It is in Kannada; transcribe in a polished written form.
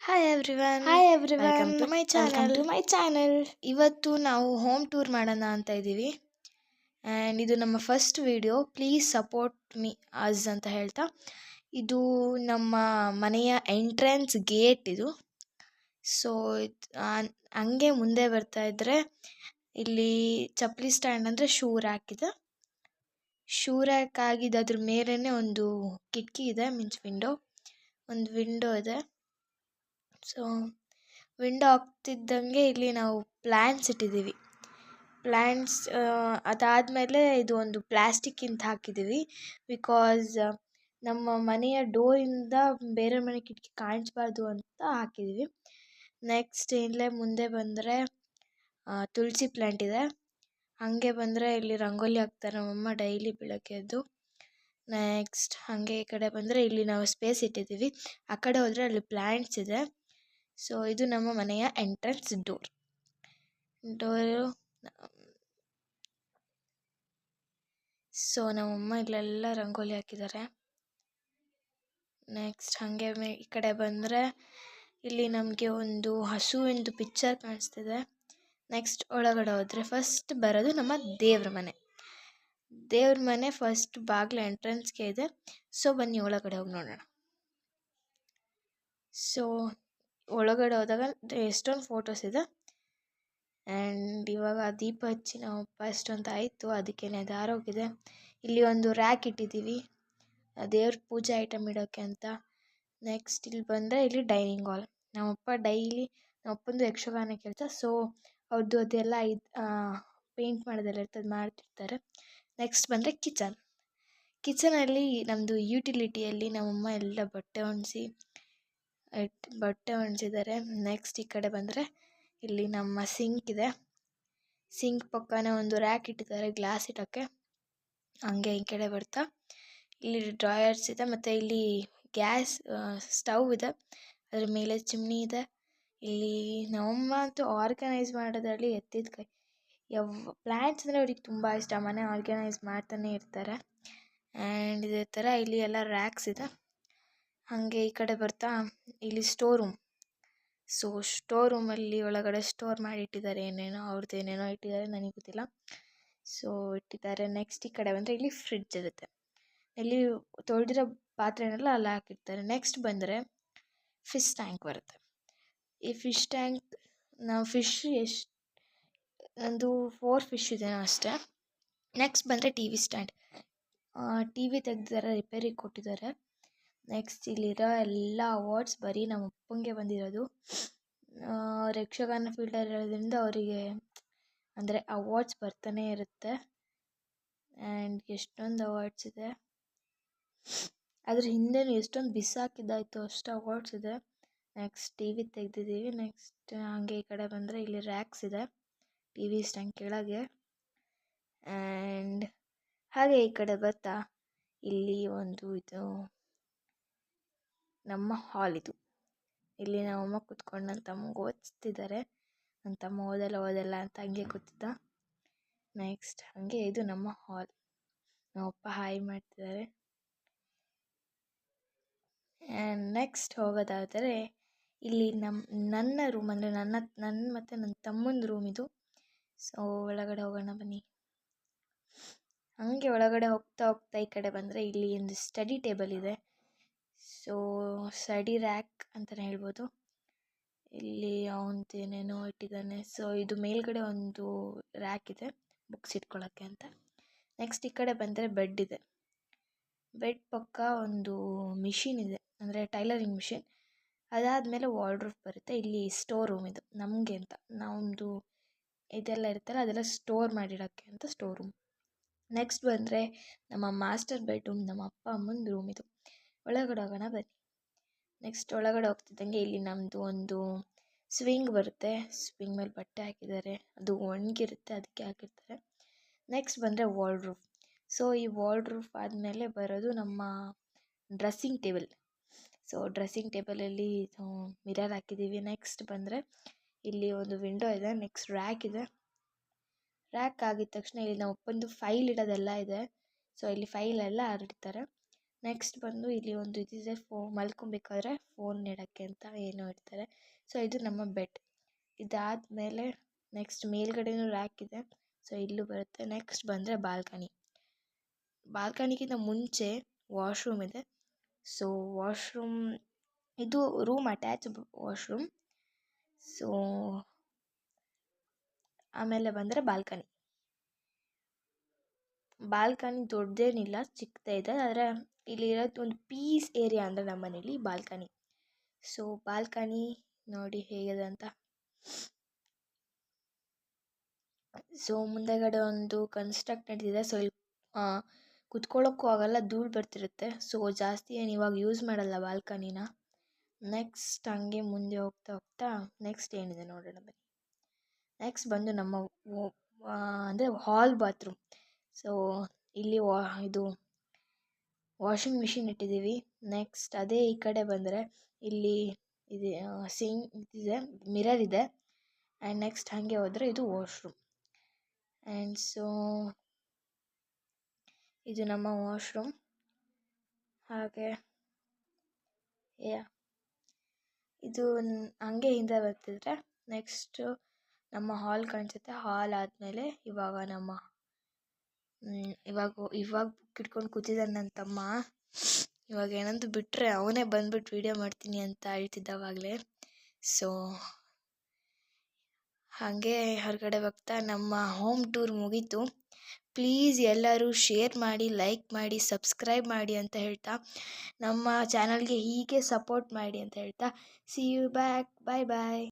Hi everyone, hi welcome everyone, to my welcome channel. To my channel. ಇವತ್ತು ನಾವು ಹೋಮ್ ಟೂರ್ ಮಾಡೋಣ ಅಂತ ಇದ್ದೀವಿ. ಆ್ಯಂಡ್ ಇದು ನಮ್ಮ first video. Please support me us ಅಂತ ಹೇಳ್ತಾ, ಇದು ನಮ್ಮ ಮನೆಯ ಎಂಟ್ರೆನ್ಸ್ ಗೇಟ್ ಇದು. ಸೊ ಹಂಗೆ ಮುಂದೆ ಬರ್ತಾ ಇದ್ದರೆ ಇಲ್ಲಿ ಚಪ್ಪಲಿ ಸ್ಟ್ಯಾಂಡ್ ಅಂದರೆ ಶೂ ರ್ಯಾಕ್ ಇದೆ. ಶೂ ರ್ಯಾಕ್ ಆಗಿದೆ, ಅದ್ರ ಮೇಲೇ ಒಂದು ಕಿಟಕಿ ಇದೆ, ಮೀನ್ಸ್ ಒಂದು ವಿಂಡೋ ಇದೆ. ಸೊ ವಿಂಡೋ ಆಗ್ತಿದ್ದಂಗೆ ಇಲ್ಲಿ ನಾವು ಪ್ಲ್ಯಾಂಟ್ಸ್ ಇಟ್ಟಿದ್ದೀವಿ. ಪ್ಲ್ಯಾಂಟ್ಸ್ ಅದಾದಮೇಲೆ ಇದು ಒಂದು ಪ್ಲ್ಯಾಸ್ಟಿಕ್ಕಿಂದ ಹಾಕಿದ್ದೀವಿ. ಬಿಕಾಸ್ ನಮ್ಮ ಮನೆಯ ಡೋರಿಂದ ಬೇರೆ ಮನೆ ಕಿಟಕಿ ಕಾಣಿಸ್ಬಾರ್ದು ಅಂತ ಹಾಕಿದ್ದೀವಿ. ನೆಕ್ಸ್ಟ್ ಇಲ್ಲೇ ಮುಂದೆ ಬಂದರೆ ತುಳಸಿ ಪ್ಲ್ಯಾಂಟ್ ಇದೆ. ಹಾಗೆ ಬಂದರೆ ಇಲ್ಲಿ ರಂಗೋಲಿ ಹಾಕ್ತಾರೆ ನಮ್ಮಮ್ಮ ಡೈಲಿ ಬೆಳಗ್ಗೆ ಎದ್ದು. ನೆಕ್ಸ್ಟ್ ಹಾಗೆ ಈ ಕಡೆ ಬಂದರೆ ಇಲ್ಲಿ ನಾವು ಸ್ಪೇಸ್ ಇಟ್ಟಿದ್ದೀವಿ. ಆ ಕಡೆ ಹೋದರೆ ಅಲ್ಲಿ ಪ್ಲ್ಯಾಂಟ್ಸ್ ಇದೆ. ಸೊ ಇದು ನಮ್ಮ ಮನೆಯ ಎಂಟ್ರೆನ್ಸ್ ಡೋರು. ಸೊ ನಮ್ಮಮ್ಮ ಇಲ್ಲೆಲ್ಲ ರಂಗೋಲಿ ಹಾಕಿದ್ದಾರೆ. ನೆಕ್ಸ್ಟ್ ಹಾಗೆ ಈ ಕಡೆ ಬಂದರೆ ಇಲ್ಲಿ ನಮಗೆ ಒಂದು ಹಸುವಿಂದು ಪಿಕ್ಚರ್ ಕಾಣಿಸ್ತಿದೆ. ನೆಕ್ಸ್ಟ್ ಒಳಗಡೆ ಹೋದರೆ ಫಸ್ಟ್ ಬರೋದು ನಮ್ಮ ದೇವ್ರ ಮನೆ ಫಸ್ಟ್ ಬಾಗಿಲು ಎಂಟ್ರೆನ್ಸ್ಗೆ ಇದೆ. ಸೊ ಬನ್ನಿ ಒಳಗಡೆ ಹೋಗಿ ನೋಡೋಣ. ಸೊ ಒಳಗಡೆ ಹೋದಾಗ ಎಷ್ಟೊಂದು ಫೋಟೋಸ್ ಇದೆ. ಆ್ಯಂಡ್ ಇವಾಗ ದೀಪ ಹಚ್ಚಿ ನಮ್ಮಪ್ಪ ಎಷ್ಟೊಂದು ಆಯಿತು, ಅದಕ್ಕೆ ಹೋಗಿದೆ. ಇಲ್ಲಿ ಒಂದು ರ್ಯಾಕ್ ಇಟ್ಟಿದ್ದೀವಿ ದೇವ್ರ ಪೂಜೆ ಐಟಮ್ ಇಡೋಕ್ಕೆ ಅಂತ. ನೆಕ್ಸ್ಟ್ ಇಲ್ಲಿ ಬಂದರೆ ಇಲ್ಲಿ ಡೈನಿಂಗ್ ಹಾಲ್. ನಮ್ಮಪ್ಪಂದು ಯಕ್ಷಗಾನ ಕೆಲಸ. ಸೊ ಅವ್ರದ್ದು ಅದೆಲ್ಲ ಪೇಂಟ್ ಮಾಡೋದೆಲ್ಲ ಇರ್ತದೆ, ಮಾಡ್ತಿರ್ತಾರೆ. ನೆಕ್ಸ್ಟ್ ಬಂದರೆ ಕಿಚನಲ್ಲಿ ನಮ್ಮದು ಯುಟಿಲಿಟಿಯಲ್ಲಿ ನಮ್ಮಮ್ಮ ಎಲ್ಲ ಬಟ್ಟೆ ಒಣಸಿದ್ದಾರೆ. ನೆಕ್ಸ್ಟ್ ಈ ಕಡೆ ಬಂದರೆ ಇಲ್ಲಿ ನಮ್ಮ ಸಿಂಕ್ ಇದೆ. ಸಿಂಕ್ ಪಕ್ಕನೇ ಒಂದು ರ್ಯಾಕ್ ಇಟ್ಟಿದ್ದಾರೆ ಗ್ಲಾಸ್ ಇಡೋಕ್ಕೆ. ಹಂಗೆ ಈ ಕಡೆ ಬರ್ತಾ ಇಲ್ಲಿ ಡ್ರಾಯರ್ಸ್ ಇದೆ, ಮತ್ತು ಇಲ್ಲಿ ಗ್ಯಾಸ್ ಸ್ಟವ್ ಇದೆ, ಅದ್ರ ಮೇಲೆ ಚಿಮ್ನಿ ಇದೆ. ಇಲ್ಲಿ ನಮ್ಮಮ್ಮ ಅಂತೂ ಆರ್ಗನೈಸ್ ಮಾಡೋದ್ರಲ್ಲಿ ಎತ್ತಿದ ಕೈ. ಪ್ಲ್ಯಾಂಟ್ಸ್ ಅಂದರೆ ಅವ್ರಿಗೆ ತುಂಬ ಇಷ್ಟ, ಮನೆ ಆರ್ಗನೈಸ್ ಮಾಡ್ತಾನೆ ಇರ್ತಾರೆ. ಆ್ಯಂಡ್ ಇದೇ ಥರ ಇಲ್ಲಿ ಎಲ್ಲ ರ್ಯಾಕ್ಸ್ ಇದೆ. ಹಾಗೆ ಈ ಕಡೆ ಬರ್ತಾ ಇಲ್ಲಿ ಸ್ಟೋರ್ ರೂಮ್. ಸೊ ಸ್ಟೋರ್ ರೂಮಲ್ಲಿ ಒಳಗಡೆ ಸ್ಟೋರ್ ಮಾಡಿಟ್ಟಿದ್ದಾರೆ, ಅವ್ರದ್ದು ಏನೇನೋ ಇಟ್ಟಿದ್ದಾರೆ, ನನಗೆ ಗೊತ್ತಿಲ್ಲ. ಸೊ ಇಟ್ಟಿದ್ದಾರೆ. ನೆಕ್ಸ್ಟ್ ಈ ಕಡೆ ಬಂದರೆ ಇಲ್ಲಿ ಫ್ರಿಡ್ಜ್ ಇರುತ್ತೆ. ಇಲ್ಲಿ ತೊಳೆದಿರೋ ಪಾತ್ರೆನೆಲ್ಲ ಅಲ್ಲಿ ಹಾಕಿರ್ತಾರೆ. ನೆಕ್ಸ್ಟ್ ಬಂದರೆ ಫಿಶ್ ಟ್ಯಾಂಕ್ ಬರುತ್ತೆ. ಈ ಫಿಶ್ ಟ್ಯಾಂಕ್ ನಾವು ಒಂದು 4 ಫಿಶ್ ಇದೆ ಅಷ್ಟೇ. ನೆಕ್ಸ್ಟ್ ಬಂದರೆ T V stand. T V ತೆಗ್ದಿದ್ದಾರೆ, ರಿಪೇರಿಗೆ ಕೊಟ್ಟಿದ್ದಾರೆ. ನೆಕ್ಸ್ಟ್ ಇಲ್ಲಿರೋ ಎಲ್ಲ ಅವಾರ್ಡ್ಸ್ ಬರೀ ನಮ್ಮ ಅಪ್ಪಂಗೆ ಬಂದಿರೋದು. ಯಕ್ಷಗಾನ ಫೀಲ್ಡಲ್ಲಿ ಇರೋದ್ರಿಂದ ಅವರಿಗೆ ಅಂದರೆ ಅವಾರ್ಡ್ಸ್ ಬರ್ತಾನೆ ಇರುತ್ತೆ. ಆ್ಯಂಡ್ ಎಷ್ಟೊಂದು ಅವಾರ್ಡ್ಸ್ ಇದೆ, ಅದ್ರ ಹಿಂದೆನೂ ಎಷ್ಟೊಂದು ಬಿಸಾಕಿದ್ದಾಯಿತು ಅಷ್ಟು ಅವಾರ್ಡ್ಸ್ ಇದೆ. ನೆಕ್ಸ್ಟ್ ಟಿ ವಿ ತೆಗ್ದಿದ್ದೀವಿ. ನೆಕ್ಸ್ಟ್ ಹಾಗೆ ಈ ಕಡೆ ಬಂದರೆ ಇಲ್ಲಿ ರ್ಯಾಕ್ಸ್ ಇದೆ ಟಿ ವಿ ಸ್ಟ್ಯಾಂಡ್ ಕೆಳಗೆ. ಆ್ಯಂಡ್ ಹಾಗೆ ಈ ಕಡೆ ಬರ್ತಾ ಇಲ್ಲಿ ಒಂದು ಇದು ನಮ್ಮ ಹಾಲ್. ಇಲ್ಲಿ ನಮ್ಮಮ್ಮ ಕೂತ್ಕೊಂಡು ನನ್ನ ತಮ್ಮಗೆ ಓದಿಸ್ತಿದ್ದಾರೆ. ನನ್ನ ತಮ್ಮ ಓದಲ್ಲ ಅಂತ ಹಂಗೆ ಕೂತಿದ್ದ. ನೆಕ್ಸ್ಟ್ ಹಾಗೆ ಇದು ನಮ್ಮ ಹಾಲ್. ನಮ್ಮಪ್ಪ ಹಾಯ್ ಮಾಡ್ತಿದ್ದಾರೆ. ಆ್ಯಂಡ್ ನೆಕ್ಸ್ಟ್ ಹೋಗೋದಾದರೆ ಇಲ್ಲಿ ನನ್ನ ರೂಮ್, ಅಂದರೆ ನನ್ನ ಮತ್ತು ನನ್ನ ತಮ್ಮನ ರೂಮ್ ಇದು. ಸೊ ಒಳಗಡೆ ಹೋಗೋಣ ಬನ್ನಿ. ಹಾಗೆ ಒಳಗಡೆ ಹೋಗ್ತಾ ಈ ಕಡೆ ಬಂದರೆ ಇಲ್ಲಿ ಒಂದು ಸ್ಟಡಿ ಟೇಬಲ್ ಇದೆ. ಸೊ ಸ್ಟಡಿ ರ್ಯಾಕ್ ಅಂತಲೇ ಹೇಳ್ಬೋದು. ಇಲ್ಲಿ ಅವನದು ಏನೇನೋ ಇಟ್ಟಿದ್ದಾನೆ. ಸೊ ಇದು ಮೇಲ್ಗಡೆ ಒಂದು ರ್ಯಾಕ್ ಇದೆ ಬುಕ್ಸ್ ಇಟ್ಕೊಳ್ಳೋಕ್ಕೆ ಅಂತ. ನೆಕ್ಸ್ಟ್ ಈ ಕಡೆ ಬಂದರೆ ಬೆಡ್ ಇದೆ. ಬೆಡ್ ಪಕ್ಕ ಒಂದು ಮಿಷಿನ್ ಇದೆ, ಅಂದರೆ ಟೈಲರಿಂಗ್ ಮಿಷಿನ್. ಅದಾದಮೇಲೆ ವಾರ್ಡ್ರೋಬ್ ಬರುತ್ತೆ. ಇಲ್ಲಿ ಸ್ಟೋರ್ ರೂಮ್ ಇದು ನಮಗೆ ಅಂತ, ನಮ್ಮದು ಇದೆಲ್ಲ ಇರುತ್ತಲ್ಲ ಅದೆಲ್ಲ ಸ್ಟೋರ್ ಮಾಡಿಡೋಕ್ಕೆ ಅಂತ ಸ್ಟೋರ್ ರೂಮ್. ನೆಕ್ಸ್ಟ್ ಬಂದರೆ ನಮ್ಮ ಮಾಸ್ಟರ್ ಬೆಡ್ರೂಮ್, ನಮ್ಮ ಅಪ್ಪ ಅಮ್ಮನ ರೂಮ್ ಇದು. ಒಳಗಡೆ ಹೋಗೋಣ ಬನ್ನಿ. ನೆಕ್ಸ್ಟ್ ಒಳಗಡೆ ಹೋಗ್ತಿದ್ದಂಗೆ ಇಲ್ಲಿ ನಮ್ಮದು ಒಂದು ಸ್ವಿಂಗ್ ಬರುತ್ತೆ. ಸ್ವಿಂಗ್ ಮೇಲೆ ಬಟ್ಟೆ ಹಾಕಿದ್ದಾರೆ, ಅದು ಒಣಗಿರುತ್ತೆ ಅದಕ್ಕೆ ಹಾಕಿರ್ತಾರೆ. ನೆಕ್ಸ್ಟ್ ಬಂದರೆ ವಾರ್ಡ್ರೋಬ್. ಸೊ ಈ ವಾರ್ಡ್ರೋಬ್ ಆದಮೇಲೆ ಬರೋದು ನಮ್ಮ ಡ್ರೆಸ್ಸಿಂಗ್ ಟೇಬಲ್. ಸೊ ಡ್ರೆಸ್ಸಿಂಗ್ ಟೇಬಲಲ್ಲಿ ಮಿರರ್ ಹಾಕಿದ್ದೀವಿ. ನೆಕ್ಸ್ಟ್ ಬಂದರೆ ಇಲ್ಲಿ ಒಂದು ವಿಂಡೋ ಇದೆ. ನೆಕ್ಸ್ಟ್ ರ್ಯಾಕ್ ಇದೆ. ರ್ಯಾಕ್ ಆಗಿದ ತಕ್ಷಣ ಇಲ್ಲಿ ನಮ್ಮ ಅಪ್ಪಂದು ಫೈಲ್ ಇಡೋದೆಲ್ಲ ಇದೆ. ಸೊ ಇಲ್ಲಿ ಫೈಲೆಲ್ಲ ಹರಡ್ತಾರೆ. ನೆಕ್ಸ್ಟ್ ಬಂದು ಇಲ್ಲಿ ಒಂದು ಇದಿದೆ, ಮಲ್ಕೊಬೇಕಾದ್ರೆ ಫೋನ್ ಇಡೋಕ್ಕೆ ಅಂತ ಏನೋ ಇಡ್ತಾರೆ. ಸೊ ಇದು ನಮ್ಮ ಬೆಡ್. ಇದಾದಮೇಲೆ ನೆಕ್ಸ್ಟ್ ಮೇಲ್ಗಡೆನೂ ರ್ಯಾಕ್ ಇದೆ. ಸೊ ಇಲ್ಲೂ ಬರುತ್ತೆ. ನೆಕ್ಸ್ಟ್ ಬಂದರೆ ಬಾಲ್ಕನಿಗಿಂತ ಮುಂಚೆ ವಾಶ್ರೂಮ್ ಇದೆ. ಸೊ ವಾಶ್ರೂಮ್ ಇದು ರೂಮ್ ಅಟ್ಯಾಚ್ ವಾಶ್ರೂಮ್. ಸೊ ಆಮೇಲೆ ಬಂದರೆ ಬಾಲ್ಕನಿ ದೊಡ್ಡದೇನಿಲ್ಲ, ಚಿಕ್ಕದೇ ಇದೆ. ಆದರೆ ಇಲ್ಲಿರೋದು ಒಂದು ಪೀಸ್ ಏರಿಯಾ ಅಂದರೆ ನಮ್ಮ ಮನೇಲಿ ಬಾಲ್ಕನಿ. ಸೊ ಬಾಲ್ಕನಿ ನೋಡಿ ಹೇಗಿದೆ ಅಂತ. ಸೊ ಮುಂದೆಗಡೆ ಒಂದು ಕನ್ಸ್ಟ್ರಕ್ಟ್ ನಡೆದಿದೆ. ಸೊ ಇಲ್ಲಿ ಕುತ್ಕೊಳ್ಳೋಕ್ಕೂ ಆಗಲ್ಲ, ಧೂಳು ಬರ್ತಿರುತ್ತೆ. ಸೊ ಜಾಸ್ತಿ ಏನು ಇವಾಗ ಯೂಸ್ ಮಾಡಲ್ಲ ಬಾಲ್ಕನಿನ. ನೆಕ್ಸ್ಟ್ ಹಂಗೆ ಮುಂದೆ ಹೋಗ್ತಾ ನೆಕ್ಸ್ಟ್ ಏನಿದೆ ನೋಡೋಣ ಬನ್ನಿ. ನೆಕ್ಸ್ಟ್ ಬಂದು ನಮ್ಮ ಅಂದರೆ ಹಾಲ್ ಬಾತ್ರೂಮ್. ಸೊ ಇಲ್ಲಿ ಇದು ವಾಷಿಂಗ್ ಮಿಷಿನ್ ಇಟ್ಟಿದ್ದೀವಿ. ನೆಕ್ಸ್ಟ್ ಅದೇ ಈ ಕಡೆ ಬಂದರೆ ಇಲ್ಲಿ ಇದೆ ಇದೆ, ಮಿರರ್ ಇದೆ. ಆ್ಯಂಡ್ ನೆಕ್ಸ್ಟ್ ಹಾಗೆ ಹೋದರೆ ಇದು ವಾಶ್ರೂಮ್. ಆ್ಯಂಡ್ ಸೊ ಇದು ನಮ್ಮ ವಾಶ್ರೂಮ್. ಹಾಗೆ ಇದು ಹಂಗೆ ಹಿಂದೆ ಬರ್ತಿದ್ರೆ ನೆಕ್ಸ್ಟು ನಮ್ಮ ಹಾಲ್ ಕಾಣಿಸುತ್ತೆ. ಹಾಲ್ ಆದಮೇಲೆ ಇವಾಗ ಬುಕ್ ಇಟ್ಕೊಂಡು ಕೂತಿದ್ದಾನೆ ನನ್ನ ತಮ್ಮ. ಇವಾಗ ಏನಂತ ಬಿಟ್ಟರೆ ಅವನೇ ಬಂದ್ಬಿಟ್ಟು ವೀಡಿಯೋ ಮಾಡ್ತೀನಿ ಅಂತ ಹೇಳ್ತಿದ್ದವಾಗಲೇ. ಸೊ ಹಾಗೆ ಹೊರಗಡೆ ಹೋಗ್ತಾ ನಮ್ಮ ಹೋಮ್ ಟೂರ್ ಮುಗೀತು. ಪ್ಲೀಸ್ ಎಲ್ಲರೂ ಶೇರ್ ಮಾಡಿ, ಲೈಕ್ ಮಾಡಿ, ಸಬ್ಸ್ಕ್ರೈಬ್ ಮಾಡಿ ಅಂತ ಹೇಳ್ತಾ, ನಮ್ಮ ಚಾನಲ್ಗೆ ಹೀಗೆ ಸಪೋರ್ಟ್ ಮಾಡಿ ಅಂತ ಹೇಳ್ತಾ, see you back. Bye bye.